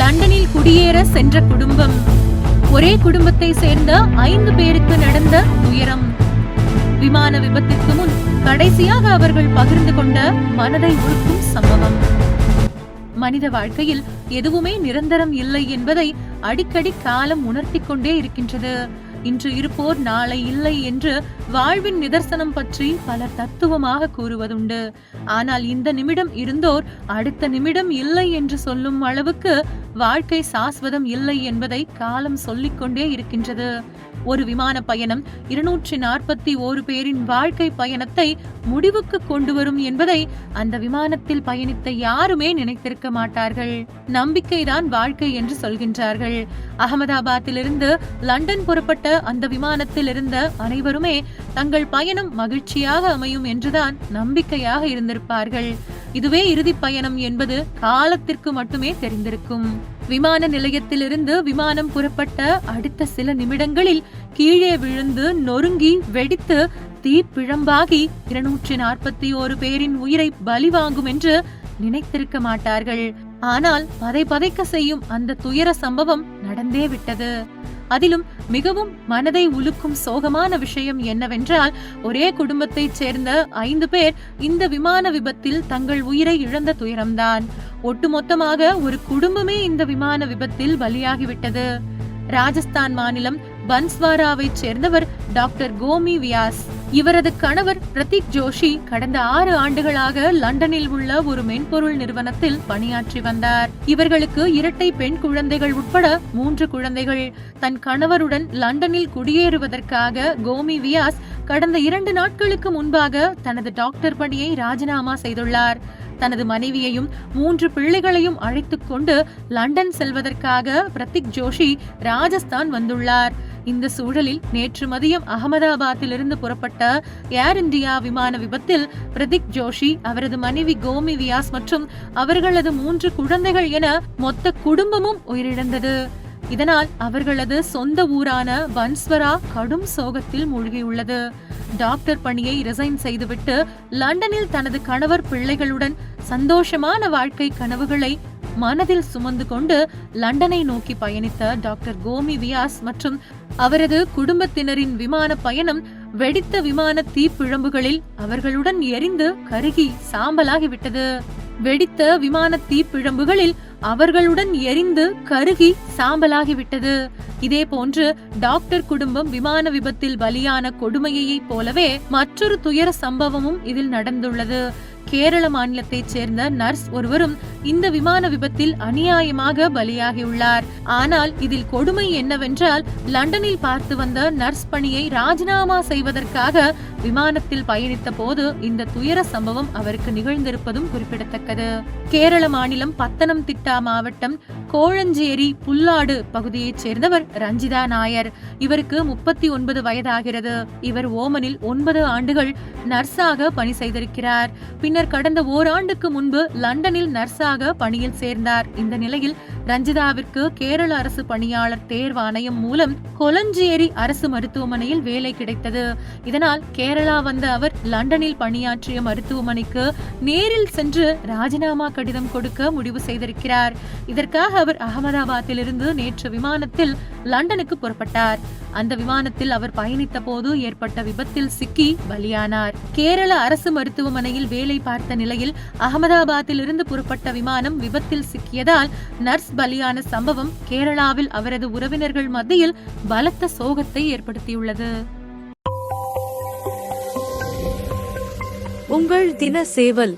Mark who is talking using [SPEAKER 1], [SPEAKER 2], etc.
[SPEAKER 1] லண்டனில் குடியேற சென்ற குடும்பம். ஒரே குடும்பத்தை சேர்ந்த 5 பேருக்கு நடந்த துயரம். விமான விபத்திற்கு முன் கடைசியாக அவர்கள் பகிர்ந்து கொண்ட மனதை உருக்கும் சம்பவம். மனித வாழ்க்கையில் எதுவுமே நிரந்தரம் இல்லை என்பதை அடிக்கடி காலம் உணர்த்தி கொண்டே இருக்கின்றது. இன்று இருப்போர் நாளை இல்லை என்று வாழ்வின் நிதர்சனம் பற்றி பலர் தத்துவமாக கூறுவதுண்டு. ஆனால் இந்த நிமிடம் இருந்தோர் அடுத்த நிமிடம் இல்லை என்று சொல்லும் அளவுக்கு வாழ்க்கை சாஸ்வதம் இல்லை என்பதை காலம் சொல்லிக்கொண்டே இருக்கின்றது. ஒரு விமான பயணம் 241 பேரின் வாழ்க்கை பயணத்தை முடிவுக்கு கொண்டு வரும் என்பதை அந்த விமானத்தில் பயணித்த யாருமே நினைத்திருக்க மாட்டார்கள். நம்பிக்கைதான் வாழ்க்கை என்று சொல்கின்றார்கள். அகமதாபாத்திலிருந்து லண்டன் புறப்பட்ட அந்த விமானத்தில் இருந்த அனைவருமே தங்கள் பயணம் மகிழ்ச்சியாக அமையும் என்றுதான் நம்பிக்கையாக இருந்திருப்பார்கள். இதுவே இறுதி பயணம் என்பது காலத்திற்கு மட்டுமே தெரிந்திருக்கும். விமான நிலையத்திலிருந்து விமானம் புறப்பட்ட அடுத்த சில நிமிடங்களில் கீழே விழுந்து நொறுங்கி வெடித்து தீப்பிழம்பாகி 241 பேரின் உயிரை பலி வாங்கும் என்று நினைத்திருக்க மாட்டார்கள். ஆனால் பதைக்க செய்யும் அந்த துயர சம்பவம் நடந்தே விட்டது. அதிலும் மிகவும் மனதை உலுக்கும் சோகமான விஷயம் என்னவென்றால், ஒரே குடும்பத்தைச் சேர்ந்த 5 பேர் இந்த விமான விபத்தில் தங்கள் உயிரை இழந்த துயரம்தான். ஒட்டுமொத்தமாக ஒரு குடும்பமே இந்த விமான விபத்தில் பலியாகிவிட்டது. ராஜஸ்தான் மாநிலம் பன்ஸ்வாராவைச் சேர்ந்தவர் டாக்டர் கோமி வியாஸ். இவரது கணவர் பிரதீக் ஜோஷி கடந்த 6 ஆண்டுகளாக லண்டனில் உள்ள ஒரு மென்பொருள் நிறுவனத்தில் பணியாற்றி வந்தார். இவர்களுக்கு 2 பெண் குழந்தைகள் உட்பட 3 குழந்தைகள். தன் கணவருடன் லண்டனில் குடியேறுவதற்காக கோமி வியாஸ் கடந்த 2 நாட்களுக்கு முன்பாக தனது டாக்டர் பணியை ராஜினாமா செய்துள்ளார். தனது மனைவியையும் 3 பிள்ளைகளையும் அழைத்துக் கொண்டு லண்டன் செல்வதற்காக பிரதீக் ஜோஷி ராஜஸ்தான் வந்துள்ளார். இந்த சூழலில் நேற்று மதியம் அகமதாபாத்திலிருந்து புறப்பட்ட ஏர் இந்தியா விமான விபத்தில் பிரதீக் ஜோஷி, அவரது மனைவி கோமி வியாஸ் மற்றும் அவர்களது 3 குழந்தைகள் என மொத்த குடும்பமும் உயிரிழந்தது. இதனால் அவர்களது சொந்த ஊரான பன்ஸ்வரா கடும் சோகத்தில் மூழ்கியுள்ளது. டாக்டர் பணியை ரிசைன் செய்துவிட்டு லண்டனில் தனது கணவர் பிள்ளைகளுடன் சந்தோஷமான வாழ்க்கை கனவுகளை மனதில் சுமந்து கொண்டு லண்டனை நோக்கி பயணித்த டாக்டர் கோமி வியாஸ் மற்றும் அவரது குடும்பத்தினரின் விமான பயணம் வெடித்த விமான தீப்பிழம்புகளில் அவர்களுடன் எரிந்து கருகி சாம்பலாகிவிட்டது. வெடித்த விமான தீப்பிழம்புகளில் அவர்களுடன் எரிந்து கருகி சாம்பலாகிவிட்டது. இதே போன்று டாக்டர் குடும்பம் விமான விபத்தில் பலியான கொடுமையை போலவே மற்றொரு துயர சம்பவமும் இதில் நடந்துள்ளது. கேரள மாநிலத்தைச் சேர்ந்த நர்ஸ் ஒருவரும் இந்த விமான விபத்தில் அநியாயமாக பலியாகியுள்ளார். ஆனால் இதில் கொடுமை என்னவென்றால், லண்டனில் பார்த்து வந்த நர்ஸ் பணியை ராஜினாமா செய்வதற்காக விமானத்தில் பயணித்த போது இந்த துயர சம்பவம் அவருக்கு நிகழ்ந்திருப்பதும் குறிப்பிடத்தக்கது. கேரள மாநிலம் பத்தனம்திட்டா மாவட்டம் கோழஞ்சேரி புல்லாடு பகுதியைச் சேர்ந்தவர் ரஞ்சிதா நாயர். இவருக்கு 39 வயதாகிறது. இவர் ஓமனில் 9 ஆண்டுகள் நர்ஸாக பணி செய்திருக்கிறார். பின்னர் கடந்த ஓராண்டுக்கு முன்பு லண்டனில் நர்ஸாக பணியில் சேர்ந்தார். இந்த நிலையில் ரஞ்சிதாவிற்கு கேரள அரசு பணியாளர் தேர்வாணையம் மூலம் கொலஞ்சேரி அரசு மருத்துவமனையில் வேலை கிடைத்தது. இதனால் கேரளா வந்த அவர் லண்டனில் பணியாற்றிய மருத்துவமனைக்கு நேரில் சென்று ராஜினாமா கடிதம் கொடுக்க முடிவு செய்திருக்கிறார். இதற்காக அவர் அகமதாபாத்திலிருந்து நேற்று விமானத்தில் லண்டனுக்கு புறப்பட்டார். அந்த விமானத்தில் அவர் பயணித்த போது ஏற்பட்ட விபத்தில் சிக்கி பலியானார். கேரள அரசு மருத்துவமனையில் வேலை பார்த்த நிலையில் அகமதாபாத்தில் இருந்து புறப்பட்ட விமானம் விபத்தில் சிக்கியதால் நர்ஸ் பலியான சம்பவம் கேரளாவில் அவரது உறவினர்கள் மத்தியில் பலத்த சோகத்தை ஏற்படுத்தியுள்ளது.
[SPEAKER 2] உங்கள் தின சேவல்.